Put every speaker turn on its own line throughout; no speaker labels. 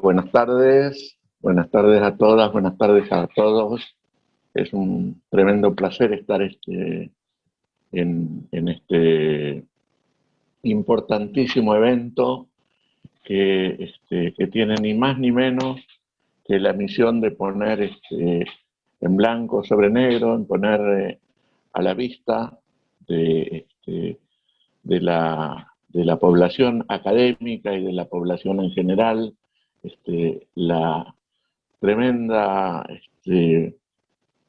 buenas tardes a todas, buenas tardes a todos. Es un tremendo placer estar en este importantísimo evento que tiene ni más ni menos que la misión de poner en blanco sobre negro, en poner a la vista de la población académica y de la población en general la tremenda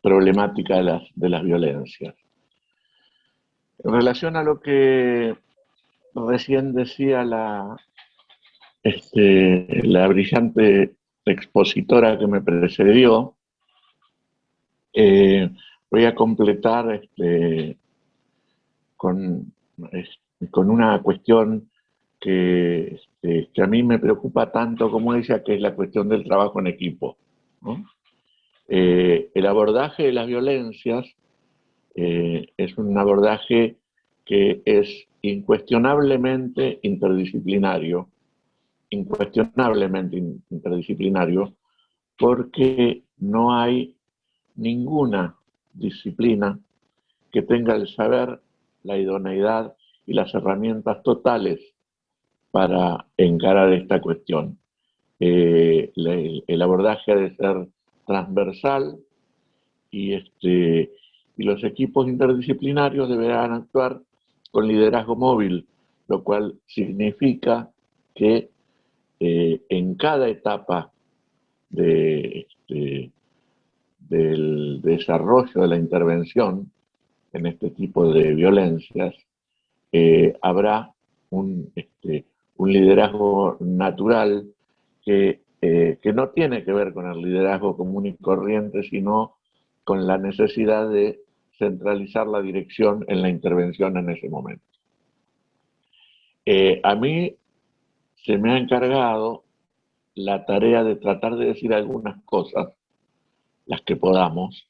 problemática de las violencias. En relación a lo que recién decía la brillante expositora que me precedió, voy a completar con una cuestión que a mí me preocupa tanto como ella, que es la cuestión del trabajo en equipo, ¿no? El abordaje de las violencias es un abordaje que es incuestionablemente interdisciplinario, porque no hay ninguna disciplina que tenga el saber, la idoneidad y las herramientas totales para encarar esta cuestión. El abordaje ha de ser transversal y los equipos interdisciplinarios deberán actuar con liderazgo móvil, lo cual significa que en cada etapa del desarrollo de la intervención en este tipo de violencias, habrá un liderazgo natural que no tiene que ver con el liderazgo común y corriente, sino con la necesidad de centralizar la dirección en la intervención en ese momento. A mí se me ha encargado la tarea de tratar de decir algunas cosas, las que podamos,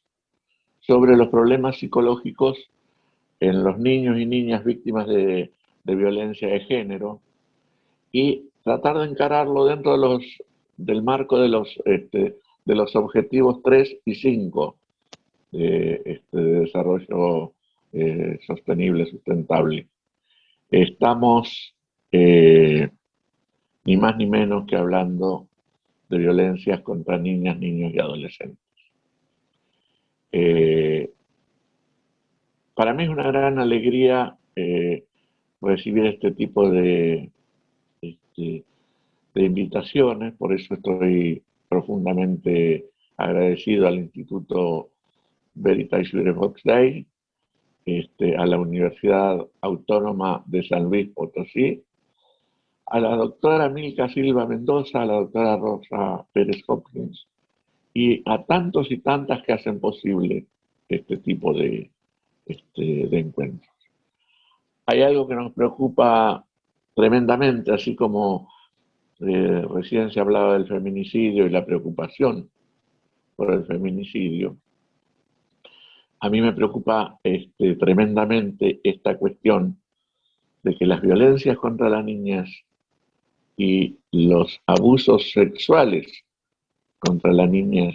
sobre los problemas psicológicos en los niños y niñas víctimas de violencia de género y tratar de encararlo dentro del marco de los objetivos 3 y 5 de desarrollo sostenible, sustentable. Estamos ni más ni menos que hablando de violencias contra niñas, niños y adolescentes. Para mí es una gran alegría recibir este tipo de invitaciones, por eso estoy profundamente agradecido al Instituto Veritas Jure Fox Day, a la Universidad Autónoma de San Luis Potosí, a la doctora Milka Silva Mendoza, a la doctora Rosa Pérez Hopkins y a tantos y tantas que hacen posible este tipo de encuentros. Hay algo que nos preocupa tremendamente, así como recién se hablaba del feminicidio y la preocupación por el feminicidio. A mí me preocupa tremendamente esta cuestión de que las violencias contra las niñas y los abusos sexuales contra las niñas,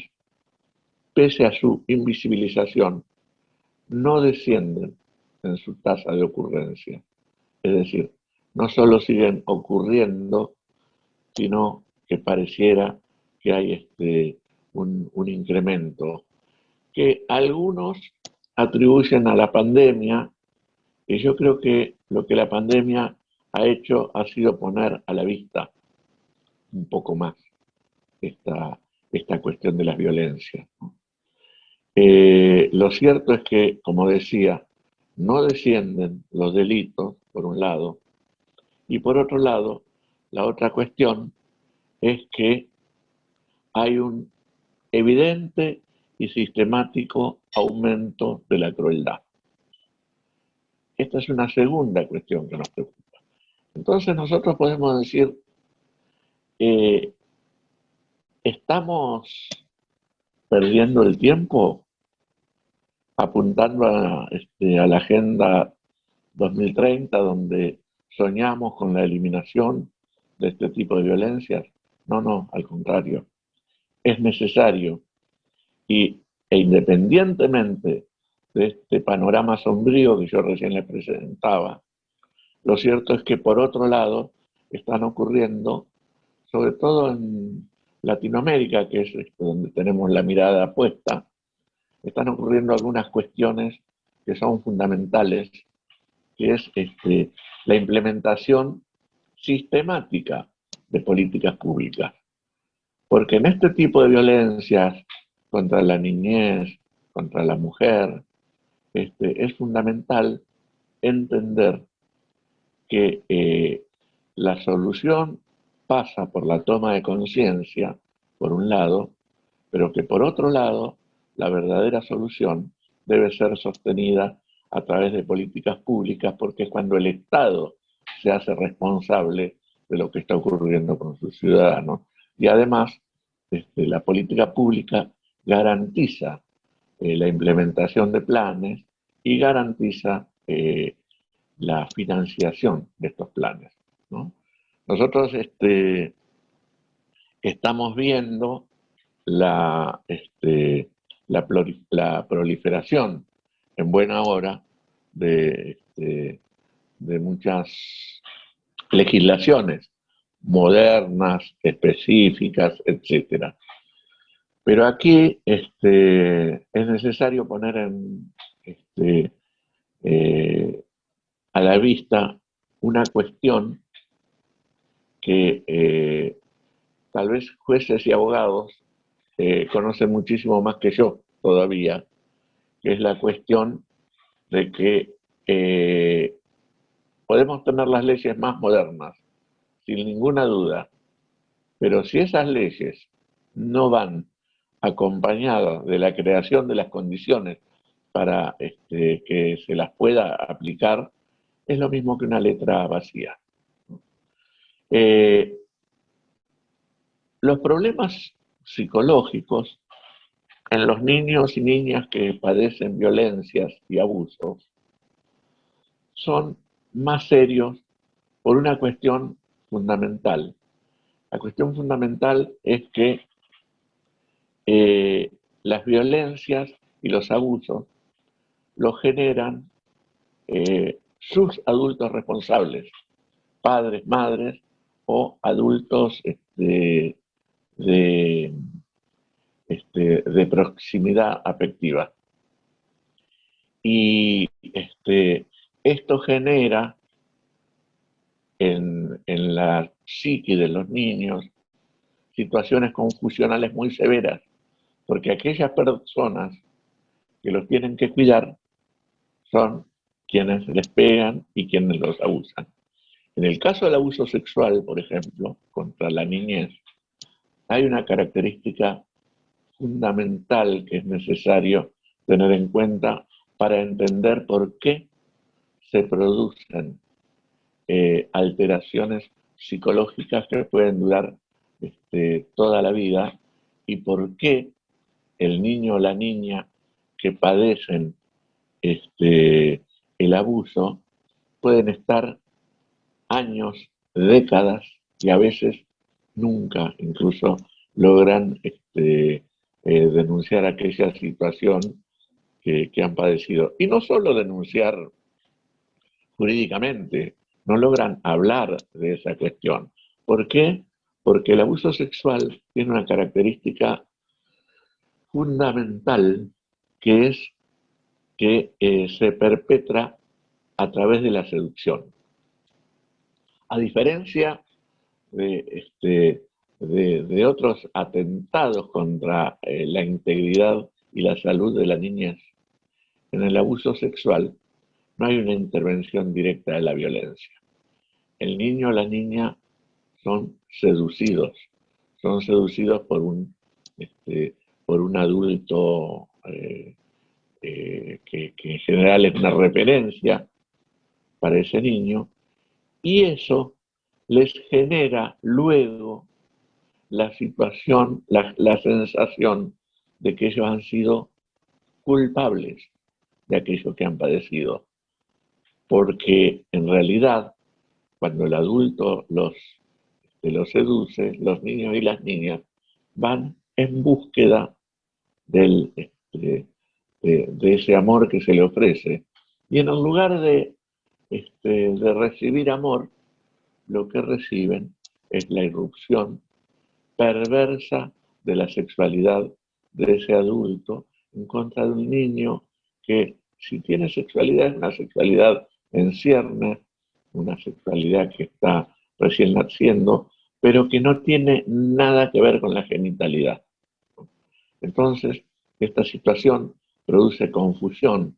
pese a su invisibilización, no descienden en su tasa de ocurrencia. Es decir, no solo siguen ocurriendo, sino que pareciera que hay un incremento que algunos atribuyen a la pandemia, y yo creo que lo que la pandemia ha hecho ha sido poner a la vista un poco más esta cuestión de las violencias. Lo cierto es que, como decía, no descienden los delitos, por un lado, y por otro lado, la otra cuestión es que hay un evidente y sistemático aumento de la crueldad. Esta es una segunda cuestión que nos preocupa. Entonces nosotros podemos decir, ¿estamos perdiendo el tiempo apuntando a la Agenda 2030, donde soñamos con la eliminación de este tipo de violencias? No, no, al contrario. Es necesario e independientemente de este panorama sombrío que yo recién les presentaba, lo cierto es que por otro lado están ocurriendo, sobre todo en Latinoamérica, que es donde tenemos la mirada puesta, están ocurriendo algunas cuestiones que son fundamentales, que es la implementación sistemática de políticas públicas. Porque en este tipo de violencias contra la niñez, contra la mujer, es fundamental entender que la solución pasa por la toma de conciencia, por un lado, pero que por otro lado, la verdadera solución debe ser sostenida a través de políticas públicas, porque es cuando el Estado se hace responsable de lo que está ocurriendo con sus ciudadanos. Y además, la política pública garantiza la implementación de planes y garantiza la financiación de estos planes, ¿no? Nosotros estamos viendo la, la proliferación en buena hora de muchas legislaciones modernas, específicas, etcétera. Pero aquí es necesario poner a la vista una cuestión que tal vez jueces y abogados conocen muchísimo más que yo todavía, que es la cuestión de que podemos tener las leyes más modernas, sin ninguna duda, pero si esas leyes no van acompañadas de la creación de las condiciones para que se las pueda aplicar, es lo mismo que una letra vacía. Eh, los problemas psicológicos en los niños y niñas que padecen violencias y abusos son más serios por una cuestión fundamental. La cuestión fundamental es que las violencias y los abusos los generan sus adultos responsables, padres, madres o adultos de, de proximidad afectiva. Y esto genera en la psique de los niños situaciones confusionales muy severas, porque aquellas personas que los tienen que cuidar son quienes les pegan y quienes los abusan. En el caso del abuso sexual, por ejemplo, contra la niñez, hay una característica fundamental que es necesario tener en cuenta para entender por qué se producen alteraciones psicológicas que pueden durar toda la vida y por qué el niño o la niña que padecen el abuso pueden estar años, décadas y a veces nunca incluso logran denunciar aquella situación que han padecido. Y no solo denunciar jurídicamente, no logran hablar de esa cuestión. ¿Por qué? Porque el abuso sexual tiene una característica fundamental que es que se perpetra a través de la seducción. A diferencia de otros atentados contra la integridad y la salud de la niñez, en el abuso sexual no hay una intervención directa de la violencia. El niño o la niña son seducidos por un adulto que en general es una referencia para ese niño, y eso les genera luego la situación, la sensación de que ellos han sido culpables de aquello que han padecido. Porque en realidad, cuando el adulto los los seduce, los niños y las niñas van en búsqueda del, de ese amor que se le ofrece. Y en lugar de recibir amor, lo que reciben es la irrupción perversa de la sexualidad de ese adulto en contra de un niño que, si tiene sexualidad, es una sexualidad en cierne, una sexualidad que está recién naciendo, pero que no tiene nada que ver con la genitalidad. Entonces, esta situación produce confusión,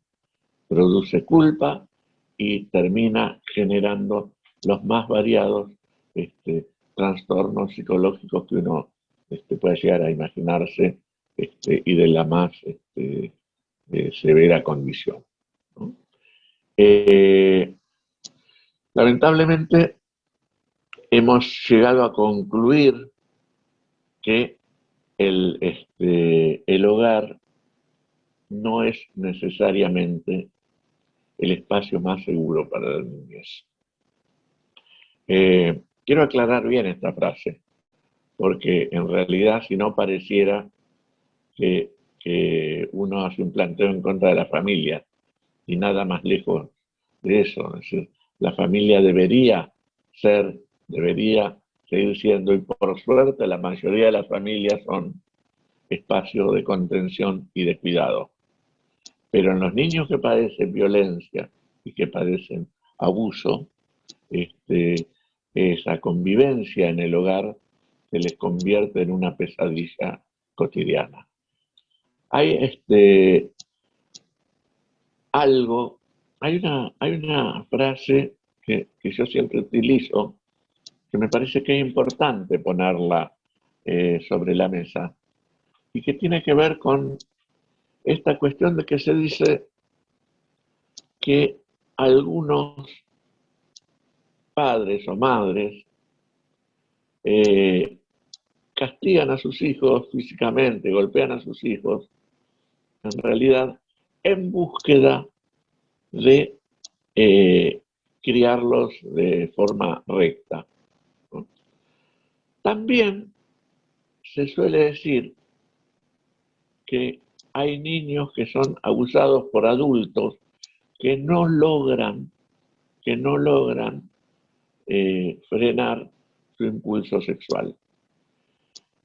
produce culpa y termina generando los más variados trastornos psicológicos que uno puede llegar a imaginarse y de la más severa condición, ¿no? Lamentablemente hemos llegado a concluir que el hogar no es necesariamente el espacio más seguro para las niñez. Quiero aclarar bien esta frase, porque en realidad, si no, pareciera que uno hace un planteo en contra de la familia, y nada más lejos de eso. Es decir, la familia debería seguir siendo, y por suerte la mayoría de las familias son espacios de contención y de cuidado. Pero en los niños que padecen violencia y que padecen abuso, esa convivencia en el hogar se les convierte en una pesadilla cotidiana. Hay hay una frase que yo siempre utilizo, que me parece que es importante ponerla sobre la mesa, y que tiene que ver con esta cuestión de que se dice que algunos padres o madres castigan a sus hijos físicamente, golpean a sus hijos, en realidad en búsqueda de criarlos de forma recta, ¿no? También se suele decir que hay niños que son abusados por adultos que no logran frenar su impulso sexual.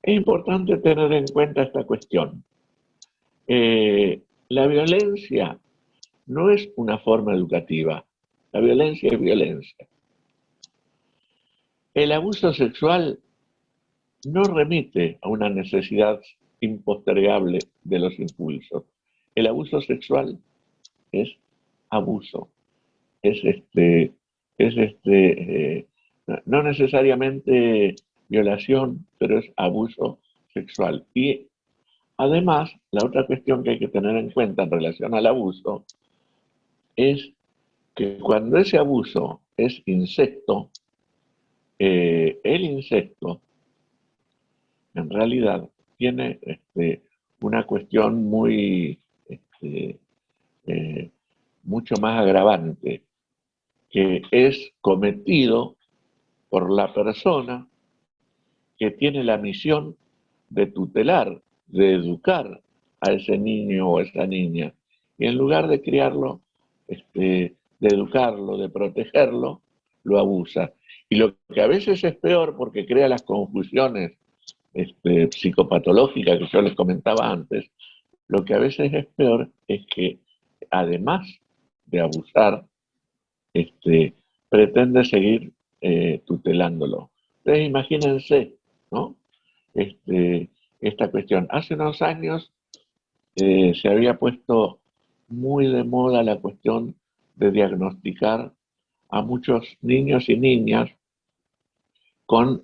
Es importante tener en cuenta esta cuestión. La violencia no es una forma educativa. La violencia es violencia. El abuso sexual no remite a una necesidad impostergable de los impulsos. El abuso sexual es abuso, es no necesariamente violación, pero es abuso sexual. Y además, la otra cuestión que hay que tener en cuenta en relación al abuso es que cuando ese abuso es incesto, el incesto en realidad tiene una cuestión mucho más agravante, que es cometido por la persona que tiene la misión de tutelar, de educar a ese niño o esa niña. Y en lugar de criarlo, de educarlo, de protegerlo, lo abusa. Y lo que a veces es peor, porque crea las confusiones psicopatológicas que yo les comentaba antes, lo que a veces es peor es que, además de abusar, pretende seguir tutelándolo. Entonces imagínense, ¿no? Esta cuestión. Hace unos años se había puesto muy de moda la cuestión de diagnosticar a muchos niños y niñas con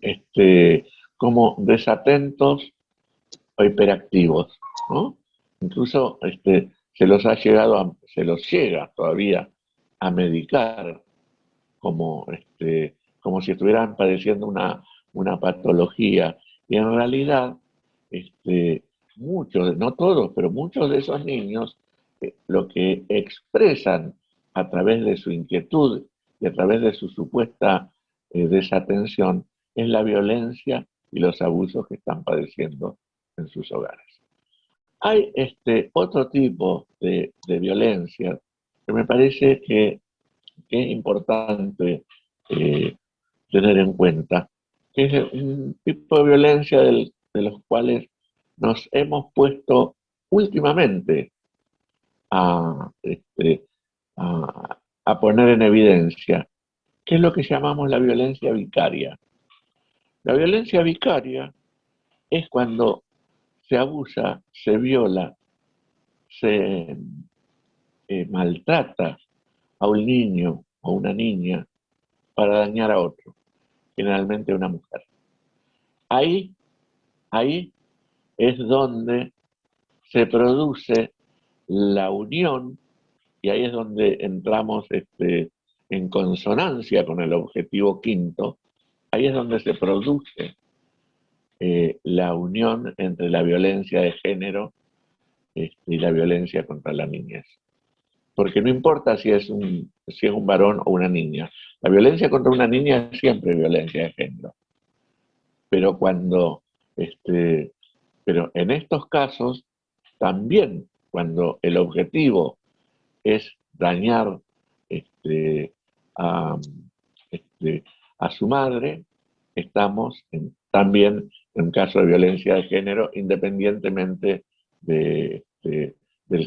como desatentos o hiperactivos, ¿no? Incluso se los llega todavía a medicar como, como si estuvieran padeciendo una patología. Y en realidad, muchos, no todos, pero muchos de esos niños, lo que expresan a través de su inquietud y a través de su supuesta desatención, es la violencia y los abusos que están padeciendo en sus hogares. Hay otro tipo de violencia que me parece que es importante tener en cuenta, que es un tipo de violencia de los cuales nos hemos puesto últimamente a, a poner en evidencia, que es lo que llamamos la violencia vicaria. La violencia vicaria es cuando se abusa, se viola, se maltrata a un niño o una niña para dañar a otro, generalmente a una mujer. Ahí, ahí es donde se produce la unión y ahí es donde entramos en consonancia con el objetivo quinto, ahí es donde se produce la unión entre la violencia de género y la violencia contra la niñez. Porque no importa si es un varón o una niña, la violencia contra una niña es siempre violencia de género. Pero pero en estos casos, también cuando el objetivo es dañar a, a su madre, estamos también en un caso de violencia de género, independientemente del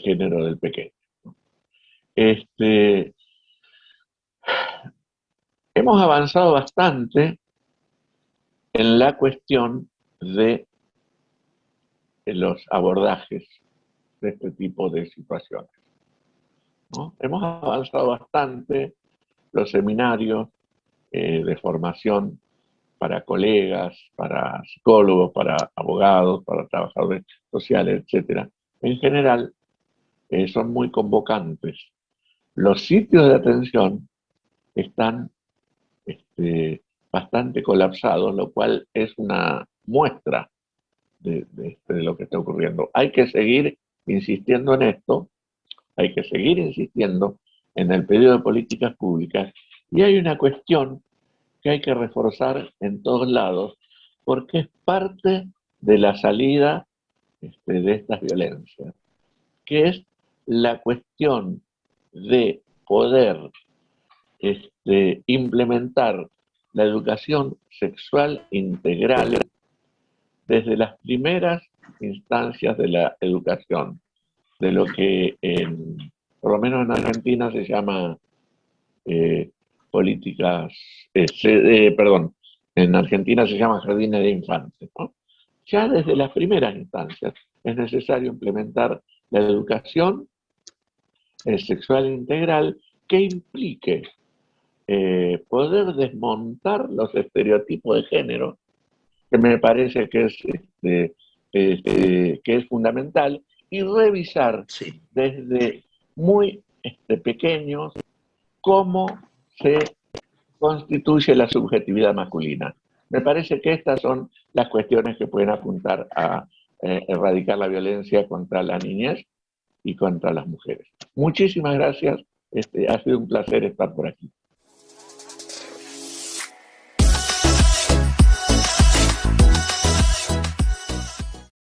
género del pequeño. Hemos avanzado bastante en la cuestión de los abordajes de este tipo de situaciones, ¿no? Hemos avanzado bastante los seminarios de formación para colegas, para psicólogos, para abogados, para trabajadores sociales, etc. En general, son muy convocantes. Los sitios de atención están bastante colapsados, lo cual es una muestra de lo que está ocurriendo. Hay que seguir insistiendo en esto, hay que seguir insistiendo en el pedido de políticas públicas, y hay una cuestión que hay que reforzar en todos lados, porque es parte de la salida de estas violencias, que es la cuestión de poder implementar la educación sexual integral desde las primeras instancias de la educación, de lo que por lo menos en Argentina se llama políticas, perdón, en Argentina se llama jardines de infantes, ¿no? Ya desde las primeras instancias es necesario implementar la educación sexual integral que implique poder desmontar los estereotipos de género, que me parece que es fundamental, y revisar
Sí.
desde muy pequeños cómo se constituye la subjetividad masculina. Me parece que estas son las cuestiones que pueden apuntar a erradicar la violencia contra la niñez y contra las mujeres. Muchísimas gracias, ha sido un placer estar por aquí.